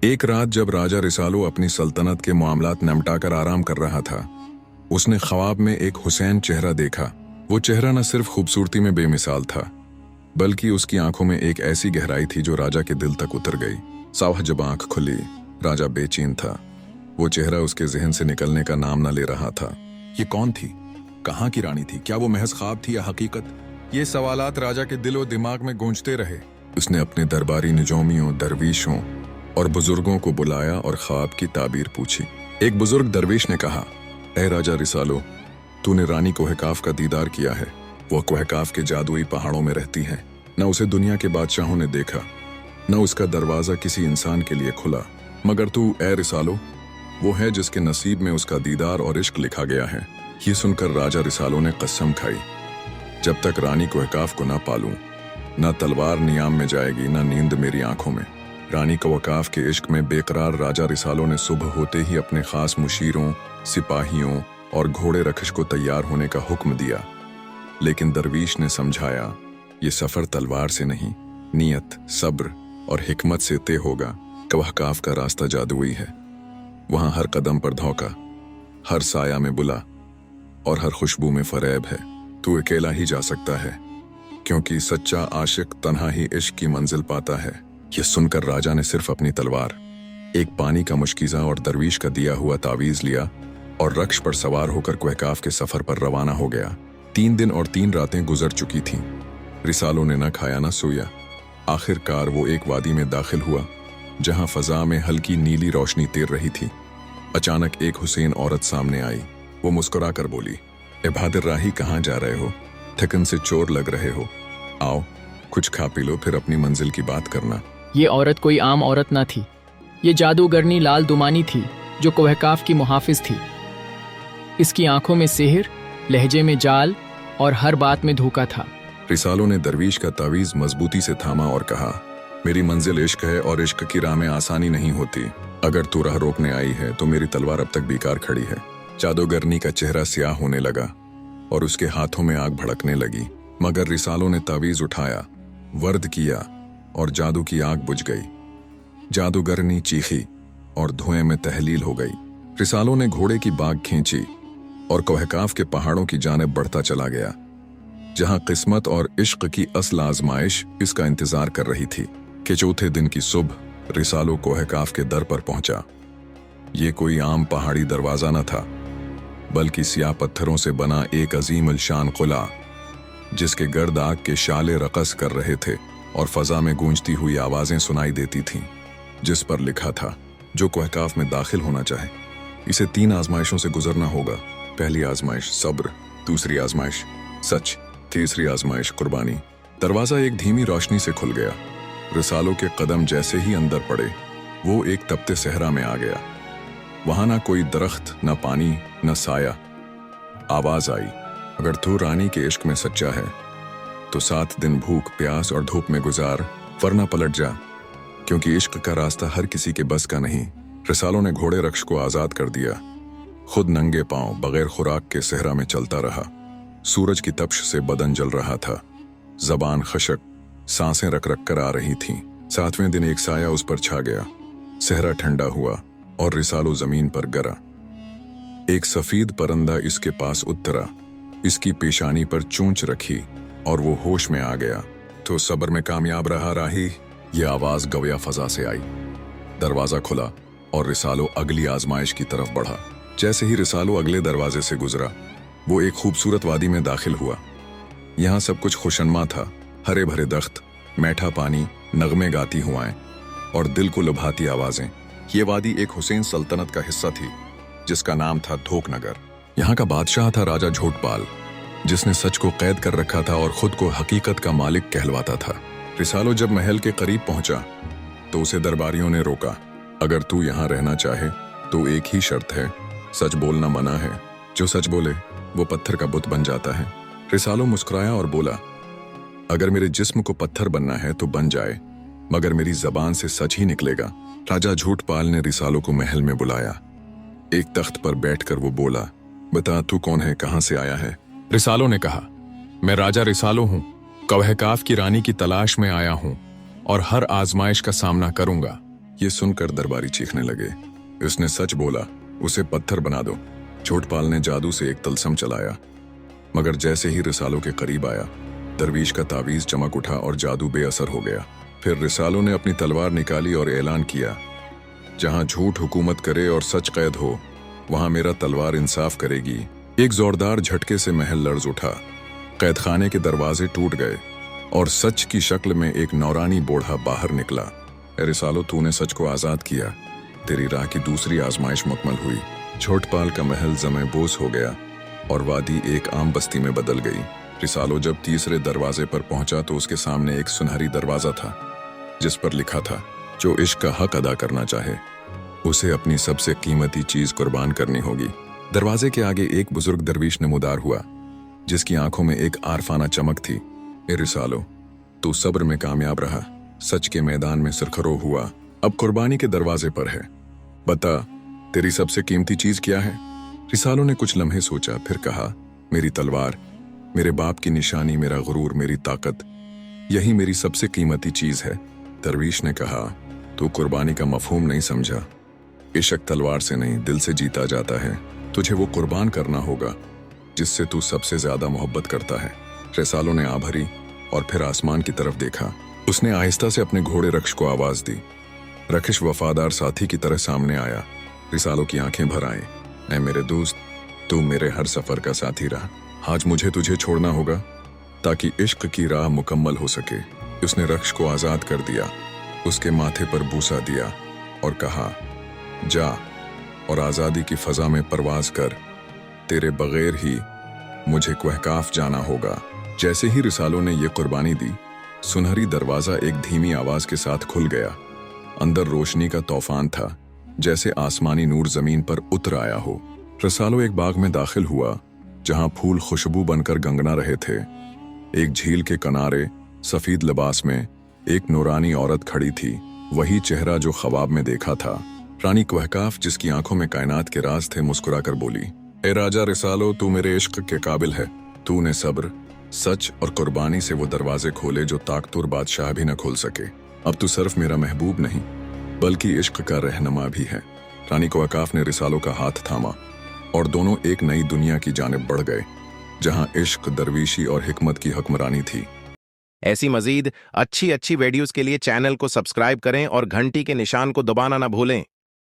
एक रात जब राजा रिसालो अपनी सल्तनत के मामलात निपटाकर आराम कर रहा था, उसने ख्वाब में एक हुसैन चेहरा देखा। वो चेहरा न सिर्फ खूबसूरती में बेमिसाल था, बल्कि उसकी आंखों में एक ऐसी गहराई थी जो राजा के दिल तक उतर गई। सावह जब आंख खुली, राजा बेचैन था। वो चेहरा उसके जहन से निकलने का नाम न ले रहा था। ये कौन थी? कहाँ की रानी थी? क्या वो महज ख्वाब थी या हकीकत? ये सवालात राजा के दिल और दिमाग में गूंजते रहे। उसने अपने दरबारी निजोमियों, दरवीशों और बुजुर्गों को बुलाया और ख्वाब की ताबीर पूछी। एक बुजुर्ग दरवेश ने कहा, ए राजा रिसालो, तूने रानी कोहकाफ का दीदार किया है। वह कोहकाफ के जादुई पहाड़ों में रहती है। न उसे दुनिया के बादशाहों ने देखा, न उसका दरवाजा किसी इंसान के लिए खुला, मगर तू, ए रिसालो, वो है जिसके नसीब में उसका दीदार और इश्क लिखा गया है। ये सुनकर राजा रिसालो ने कसम खाई, जब तक रानी कोहकाफ को न पालूं, न तलवार नियाम में जाएगी, न नींद मेरी आंखों में। रानी कोहकाफ के इश्क में बेकरार राजा रिसालो ने सुबह होते ही अपने खास मुशीरों, सिपाहियों और घोड़े रखश को तैयार होने का हुक्म दिया। लेकिन दरवीश ने समझाया, ये सफर तलवार से नहीं, नियत, सब्र और हिकमत से तय होगा। कोहकाफ का रास्ता जादुई है। वहां हर कदम पर धोखा, हर साया में बुला और हर खुशबू में फरेब है। तू अकेला ही जा सकता है, क्योंकि सच्चा आशिक तन्हा ही इश्क की मंजिल पाता है। यह सुनकर राजा ने सिर्फ अपनी तलवार, एक पानी का मुश्किज़ा और दरवीश का दिया हुआ तावीज लिया और रक्श पर सवार होकर कोहकाफ के सफर पर रवाना हो गया। 3 दिन और 3 रातें गुजर चुकी थीं। रिसालो ने न खाया न सोया। आखिरकार वो एक वादी में दाखिल हुआ, जहां फजा में हल्की नीली रोशनी तैर रही थी। अचानक एक हुसैन औरत सामने आई। वो मुस्कुरा कर बोली, ए बहादुर राही, कहाँ जा रहे हो? थकन से चोर लग रहे हो। आओ, कुछ खा पी लो, फिर अपनी मंजिल की बात करना। ये औरत कोई आम औरत न थी। ये जादूगरनी लाल दुमानी थी, जो कोहकाफ की मुहाफिज थी। इसकी आंखों में सेहर, लहजे में जाल और हर बात में धोखा था। रिसालो ने दरवीश का तावीज मजबूती से थामा और कहा, मेरी मंजिल इश्क है और इश्क की राह में आसानी नहीं होती। अगर तू राह रोकने आई है तो मेरी तलवार अब तक बेकार खड़ी है। जादूगरनी का चेहरा स्याह होने लगा और उसके हाथों में आग भड़कने लगी, मगर रिसालो ने तावीज उठाया, वर्द किया और जादू की आग बुझ गई। जादूगरनी चीखी और धुएं में तहलील हो गई। रिसालो ने घोड़े की बाग खींची और कोहकाफ के पहाड़ों की जानिब बढ़ता चला गया, जहां किस्मत और इश्क की असल आजमाइश इसका इंतजार कर रही थी। कि चौथे दिन की सुबह रिसालो कोहकाफ के दर पर पहुंचा। ये कोई आम पहाड़ी दरवाजा न था, बल्कि सियाह पत्थरों से बना एक अजीम अलशान किला, जिसके गर्द आग के शाले रकस कर रहे थे और फजा में गूंजती हुई आवाजें सुनाई देती थीं, जिस पर लिखा था, जो कोहकाफ में दाखिल होना चाहे, इसे 3 आजमाइशों से गुजरना होगा। पहली आजमाइश सब्र, दूसरी आजमाइश सच, तीसरी आजमाइश कुर्बानी। दरवाजा एक धीमी रोशनी से खुल गया। रिसालो के कदम जैसे ही अंदर पड़े, वो एक तपते सहरा में आ गया। वहां ना कोई दरख्त, न पानी, न साया। आवाज आई, अगर तू रानी के इश्क में सच्चा है तो 7 दिन भूख, प्यास और धूप में गुजार, वरना पलट जा, क्योंकि इश्क का रास्ता हर किसी के बस का नहीं। रिसालो ने घोड़े रक्श को आजाद कर दिया। खुद नंगे पांव बगैर खुराक के सहरा में चलता रहा। सूरज की तपश से बदन जल रहा था, जबान खशक, सांसें रक रक कर आ रही थीं। 7वें दिन एक साया उस पर छा गया। सहरा ठंडा हुआ और रिसालो जमीन पर गिरा। एक सफेद परिंदा इसके पास उतरा, इसकी पेशानी पर चोंच रखी और वो होश में आ गया। तो सब्र में कामयाब रहा राही, ये आवाज गवया फजा से आई। दरवाजा खुला और रिसालो अगली आजमाइश की तरफ बढ़ा। जैसे ही रिसालो अगले दरवाजे से गुजरा, वो एक खूबसूरत वादी में दाखिल हुआ। यहाँ सब कुछ खुशनुमा था, हरे भरे दख्त, मीठा पानी, नगमे गाती हुआएं और दिल को लुभाती आवाजें। ये वादी एक हुसैन सल्तनत का हिस्सा थी, जिसका नाम था धोकनगर। यहाँ का बादशाह था राजा झोटपाल, जिसने सच को कैद कर रखा था और खुद को हकीकत का मालिक कहलवाता था। रिसालो जब महल के करीब पहुंचा तो उसे दरबारियों ने रोका। अगर तू यहाँ रहना चाहे तो एक ही शर्त है, सच बोलना मना है। जो सच बोले वो पत्थर का बुत बन जाता है। रिसालो मुस्कुराया और बोला, अगर मेरे जिस्म को पत्थर बनना है तो बन जाए, मगर मेरी जबान से सच ही निकलेगा। राजा झूठपाल ने रिसालो को महल में बुलाया। एक तख्त पर बैठकर वो बोला, बता तू कौन है, कहां से आया है? रिसालो ने कहा, मैं राजा रिसालो हूं, कोहकाफ की रानी की तलाश में आया हूं और हर आजमाइश का सामना करूंगा। ये सुनकर दरबारी चीखने लगे। उसने सच बोला, उसे पत्थर बना दो। छोटपाल ने जादू से एक तलसम चलाया, मगर जैसे ही रिसालो के करीब आया, दरवीश का तावीज चमक उठा और जादू बेअसर हो गया। फिर रिसालो ने अपनी तलवार निकाली और ऐलान किया, जहां झूठ हुकूमत करे और सच कैद हो, वहां मेरा तलवार इंसाफ करेगी। एक जोरदार झटके से महल लर्ज उठा, कैद खाने के दरवाजे टूट गए और सच की शक्ल में एक नौरानी बूढ़ा बाहर निकला। ए रिसालो, तूने सच को आजाद किया। तेरी राह की दूसरी आजमाइश मुकम्मल हुई। छोटपाल का महल जमे बोस हो गया और वादी एक आम बस्ती में बदल गई। रिसालो जब तीसरे दरवाजे पर पहुंचा तो उसके सामने एक सुनहरी दरवाजा था, जिस पर लिखा था, जो इश्क का हक अदा करना चाहे उसे अपनी सबसे कीमती चीज कुर्बान करनी होगी। दरवाजे के आगे एक बुजुर्ग दरवीश नमूदार हुआ, जिसकी आंखों में एक आरफाना चमक थी। ए रिसालो, तू सब्र में कामयाब रहा, सच के मैदान में सिरखरो हुआ, अब कुर्बानी के दरवाजे पर है। बता, तेरी सबसे कीमती चीज क्या है? रिसालो ने कुछ लम्हे सोचा, फिर कहा, मेरी तलवार, मेरे बाप की निशानी, मेरा गुरूर, मेरी ताकत, यही मेरी सबसे कीमती चीज है। दरवीश ने कहा, तू कुर्बानी का मफहूम नहीं समझा। इश्क तलवार से नहीं, दिल से जीता जाता है। तुझे वो कुर्बान करना होगा जिससे तू सबसे ज्यादा मोहब्बत करता है। रिसालो ने आ भरी और फिर आसमान की तरफ देखा। उसने आहिस्ता से अपने घोड़े रक्ष को आवाज दी। रखिश वफादार साथी की तरह सामने आया। रिसालो की आंखें भर आए। ऐ मेरे दोस्त, तू मेरे हर सफर का साथी रहा। आज मुझे तुझे छोड़ना होगा ताकि इश्क की राह मुकम्मल हो सके। उसने रक्ष को आजाद कर दिया, उसके माथे पर बूसा दिया और कहा, जा और आजादी की फजा में परवाज कर। तेरे बगैर ही मुझे कुहकाफ जाना होगा। जैसे ही रिसालो ने यह कुर्बानी दी, सुनहरी दरवाजा एक धीमी आवाज के साथ खुल गया। अंदर रोशनी का तूफान था, जैसे आसमानी नूर जमीन पर उतर आया हो। रिसालो एक बाग में दाखिल हुआ, जहां फूल खुशबू बनकर गंगना रहे थे। एक झील के किनारे सफेद लिबास में एक नूरानी औरत खड़ी थी, वही चेहरा जो ख्वाब में देखा था। रानी कुहकाफ, जिसकी आंखों में कायनात के राज थे, मुस्कुराकर बोली, ए राजा रिसालो, तू मेरे इश्क के काबिल है। तूने सब्र, सच और कुर्बानी से वो दरवाजे खोले जो ताकतवर बादशाह भी न खोल सके। अब तू सिर्फ मेरा महबूब नहीं, बल्कि इश्क का रहनुमा भी है। रानी कुहकाफ ने रिसालो का हाथ थामा और दोनों एक नई दुनिया की जानिब बढ़ गए, जहां इश्क, दरवीशी और हिकमत की हुक्मरानी थी। ऐसी मजीद अच्छी वीडियोस के लिए चैनल को सब्सक्राइब करें और घंटी के निशान को दबाना ना भूलें।